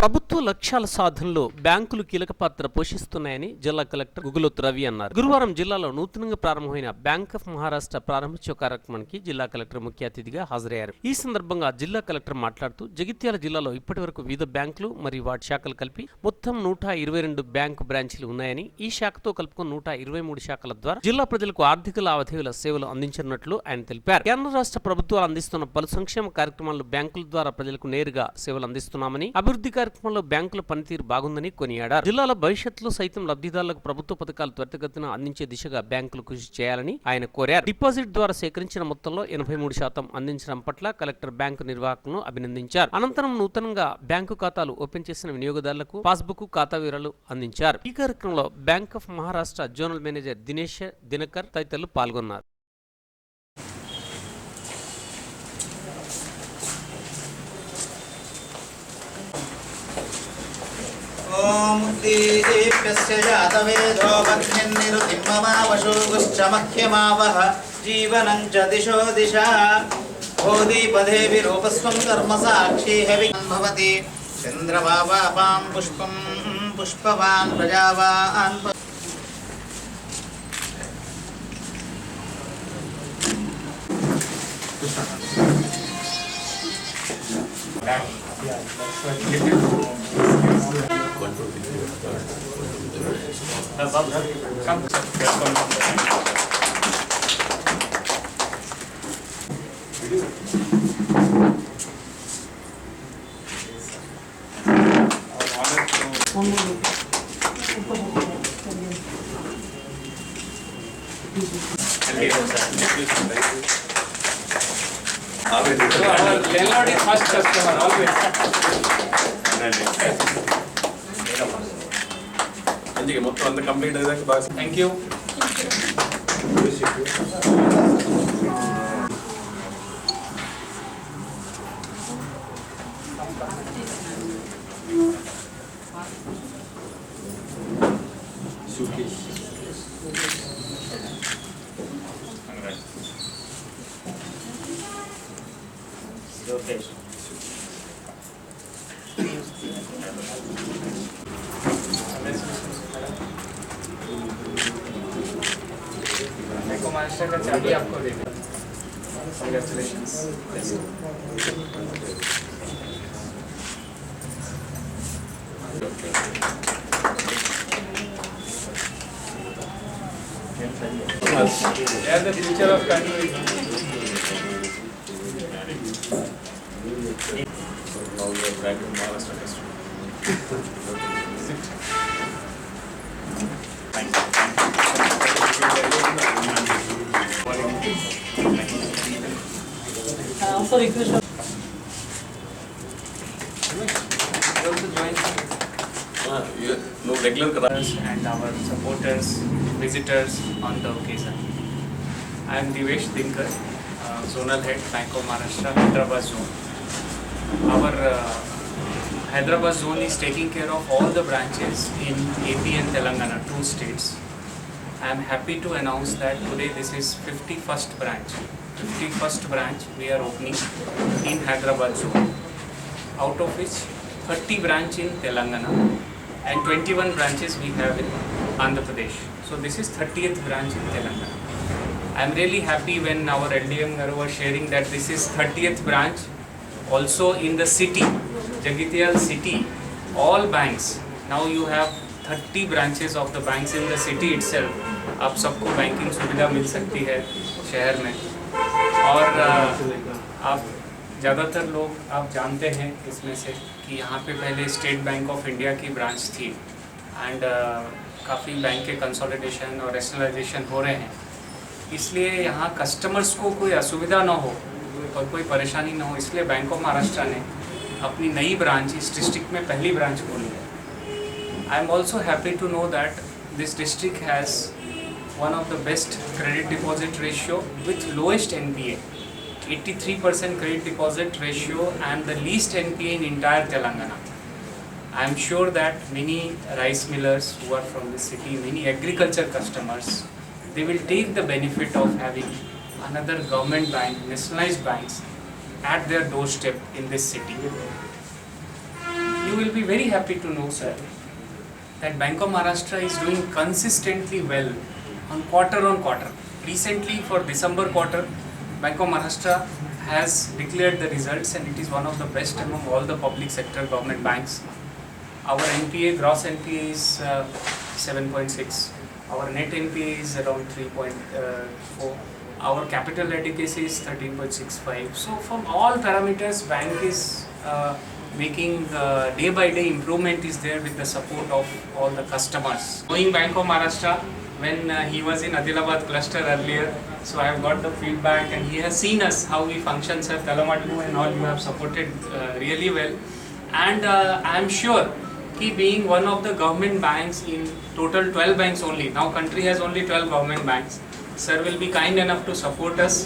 ప్రభుత్వ లక్ష్యాల సాధనలో బ్యాంకులు కీలక పాత్ర పోషిస్తున్నాయని జిల్లా కలెక్టర్ గుగులోతు రవి అన్నారు. గురువారం జిల్లాలో నూతనంగా ప్రారంభమైన బ్యాంక్ ఆఫ్ మహారాష్ట్ర ప్రారంభోత్సవ కార్యక్రమానికి జిల్లా కలెక్టర్ ముఖ్య అతిథిగా హాజరయ్యారు. ఈ సందర్భంగా జిల్లా కలెక్టర్ మాట్లాడుతూ జగిత్యాల జిల్లాలో ఇప్పటివరకు వివిధ బ్యాంకులు మరియు వాటి శాఖలు కలిపి మొత్తం 122 బ్యాంకు బ్రాంచీలు ఉన్నాయని, ఈ శాఖతో కలుపుకున్న 123 శాఖల ద్వారా జిల్లా ప్రజలకు ఆర్థిక లావాదేవీల సేవలు అందించనున్నట్లు ఆయన తెలిపారు. కేంద్ర రాష్ట్ర ప్రభుత్వాలు అందిస్తున్న పలు సంక్షేమ కార్యక్రమాలను బ్యాంకుల ద్వారా ప్రజలకు నేరుగా సేవలు అందిస్తున్నామని, అభివృద్ధి కార్యక్రమంలో బ్యాంకుల పనితీరు బాగుందని కొనియాడారు. జిల్లాల భవిష్యత్తులో సైతం లబ్ధిదారులకు ప్రభుత్వ పథకాలు త్వరితగతిన అందించే దిశగా బ్యాంకులు కృషి చేయాలని ఆయన కోరారు. డిపాజిట్ ద్వారా సేకరించిన మొత్తంలో 83% అందించడం పట్ల కలెక్టర్ బ్యాంకు నిర్వాహకులను అభినందించారు. అనంతరం నూతనంగా బ్యాంకు ఖాతాలు ఓపెన్ చేసిన వినియోగదారులకు పాస్బుక్, ఖాతా వివరాలు అందించారు. ఈ కార్యక్రమంలో bank of Maharashtra zonal manager Dinesh Dinakar తదితరులు పాల్గొన్నారు. ओम दीप्यस्य जातवेदो वह्निर्निरुतिम्ममावशोगुश्च मह्यमावह जीवनं च दिशो दिशा बोधिपदे विरूपस्वं कर्म साक्षी हविन् भवति चन्द्रभावापां पुष्पं पुष्पवान् प्रजावान् landlord is first customer always. అందుకే మొత్తం అంత కంప్లీట్ అయ్యాక బాగా Thank you. Okay. Bank of Maharashtra का चाबी आपको देगा. Congratulations. They are the future of country. now you are back in Maharashtra customer. Thank you. Also request Also join No regular kara. and our supporters, visitors on the occasion. I am Divesh Dinkar, Zonal Head, Bank of Maharashtra, Hyderabad Zone. Our Hyderabad Zone is taking care of all the branches in AP and Telangana, 2 states. I am happy to announce that today this is 51st branch. 51st branch we are opening in Hyderabad Zone, out of which 30 branch in Telangana and 21 branches we have in Andhra Pradesh. So this is 30th branch in Telangana. I am really happy when our LDM Garu was sharing that this is 30th branch also in the city, Jagitial city. All banks, now you have 30 branches of the banks in the city itself. आप सबको banking सुविधा मिल सकती है शहर में. और आप ज़्यादातर लोग आप जानते हैं इसमें से कि यहाँ पे पहले स्टेट बैंक ऑफ इंडिया की ब्रांच थी एंड काफ़ी बैंक के कंसोलिडेशन और रैशनलाइजेशन हो रहे हैं, इसलिए यहाँ कस्टमर्स को कोई असुविधा ना हो और कोई परेशानी ना हो, इसलिए बैंक ऑफ महाराष्ट्र ने अपनी नई ब्रांच इस डिस्ट्रिक्ट में पहली ब्रांच खोली है. I am also happy to know that this district has one of the best credit deposit ratio with lowest NPA, 83% credit deposit ratio and the least NPA in entire Telangana. I am sure that many rice millers who are from the city, many agriculture customers, they will take the benefit of having another government bank, nationalized banks at their doorstep in this city. You you will be very happy to know, sir, that Bank of Maharashtra is doing consistently well on quarter. Recently, for December quarter, Bank of Maharashtra has declared the results, and it is one of the best among all the public sector government banks. Our NPA, gross NPA is 7.6. Our net NPA is around 3.4. Our capital adequacy is 13.65. So from all parameters, bank is making day by day improvement is there with the support of all the customers. Knowing Bank of Maharashtra, when he was in Adilabad cluster earlier, so I have got the feedback, and he has seen us how we function, sir. Talamadu and all you have supported really well, and I am sure he being one of the government banks in total 12 banks only. Now country has only 12 government banks. Sir will be kind enough to support us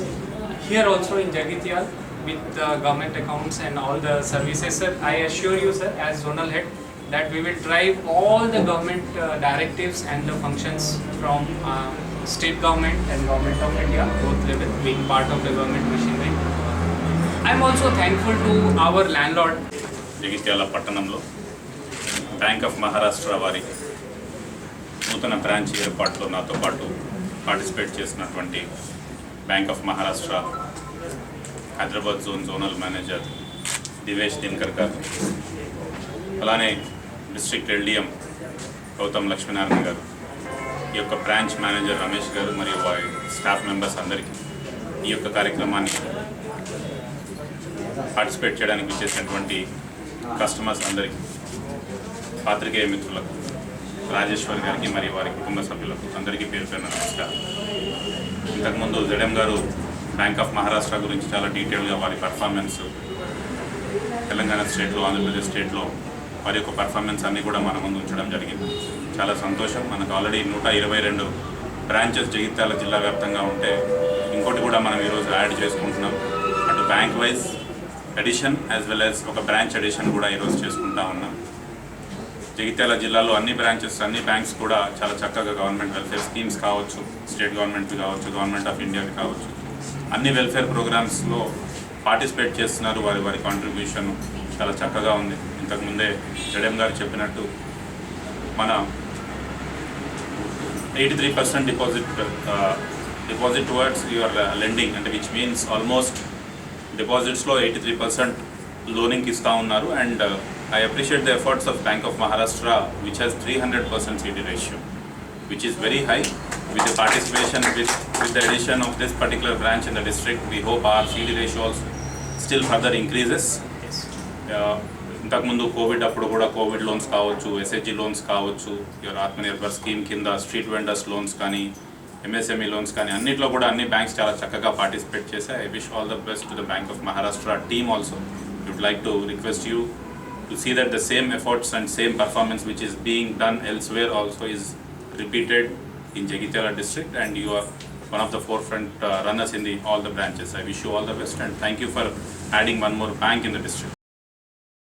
here also in Jagitial with government accounts and all the services, sir. I assure you, sir, as zonal head, that we will drive all the government directives and the functions from state government and government of India, both level, being part of the government machinery. I am also thankful to our landlord. Jagtial పట్టణంలో bank of Maharashtra వారి నూతన branch ఏర్పాటులో నాతో పాటు participate చేసినటువంటి bank of Maharashtra Hyderabad zonal manager Divesh Dinakar గారు, అలానే district LDM Gautam Lakshminarayana గారు, ఈ యొక్క బ్రాంచ్ మేనేజర్ రమేష్ గారు మరియు వారి స్టాఫ్ మెంబర్స్ అందరికీ ఈ యొక్క కార్యక్రమాన్ని పార్టిసిపేట్ చేయడానికి విచ్చేసినటువంటి కస్టమర్స్ అందరికీ, పాత్రికేయ మిత్రులకు, రాజేశ్వర్ గారికి మరియు వారి కుటుంబ సభ్యులకు అందరికీ పేరు పేరున నమస్కారం. ఇంతకుముందు జడెం గారు బ్యాంక్ ఆఫ్ మహారాష్ట్ర గురించి చాలా డీటెయిల్గా వారి పర్ఫార్మెన్స్ తెలంగాణ స్టేట్లో, ఆంధ్రప్రదేశ్ స్టేట్లో వారి యొక్క పర్ఫార్మెన్స్ అన్నీ కూడా మన ముందు ఉంచడం జరిగింది. చాలా సంతోషం. మనకు ఆల్రెడీ 122 బ్రాంచెస్ జగిత్యాల జిల్లా వ్యాప్తంగా ఉంటే ఇంకోటి కూడా మనం ఈరోజు యాడ్ చేసుకుంటున్నాం. అటు bank wise edition as well as ఒక బ్రాంచ్ ఎడిషన్ కూడా ఈరోజు చేసుకుంటా ఉన్నాం. జగిత్యాల జిల్లాలో అన్ని బ్రాంచెస్, అన్ని బ్యాంక్స్ కూడా చాలా చక్కగా గవర్నమెంట్ వెల్ఫేర్ స్కీమ్స్ కావచ్చు, స్టేట్ గవర్నమెంట్వి కావచ్చు, గవర్నమెంట్ ఆఫ్ ఇండియావి కావచ్చు, అన్ని వెల్ఫేర్ ప్రోగ్రామ్స్లో పార్టిసిపేట్ చేస్తున్నారు. వారి కాంట్రిబ్యూషన్ చాలా చక్కగా ఉంది. ఇంతకుముందే జడెం గారు చెప్పినట్టు మన 83% డిపాజిట్ టువర్డ్స్ యువర్ లెండింగ్, అంటే విచ్ మీన్స్ ఆల్మోస్ట్ డిపాజిట్స్లో 83% లోనింగ్కి ఇస్తూ ఉన్నారు. And I appreciate the efforts of Bank of Maharashtra, which has 300% CD ratio, which is very high. With the participation, with the addition of this particular branch in the district, we hope our CD ratio also still further increases. ఇంతకుముందు COVID అప్పుడు కూడా COVID loans కావచ్చు, SHG loans కావచ్చు, your Atmanirbhar scheme కింద street vendors loans కానీ, MSME loans కానీ, అన్నింటిలో కూడా అన్ని బ్యాంక్స్ చాలా చక్కగా పార్టిసిపేట్ చేశాయి. I wish all the best to the bank of Maharashtra team also. Would like to request you to see that the same efforts and same performance which is being done elsewhere also is repeated in Jagitiala district, and you are one of the forefront runners in all the branches. I wish you all the best, and thank you for adding one more bank in the district.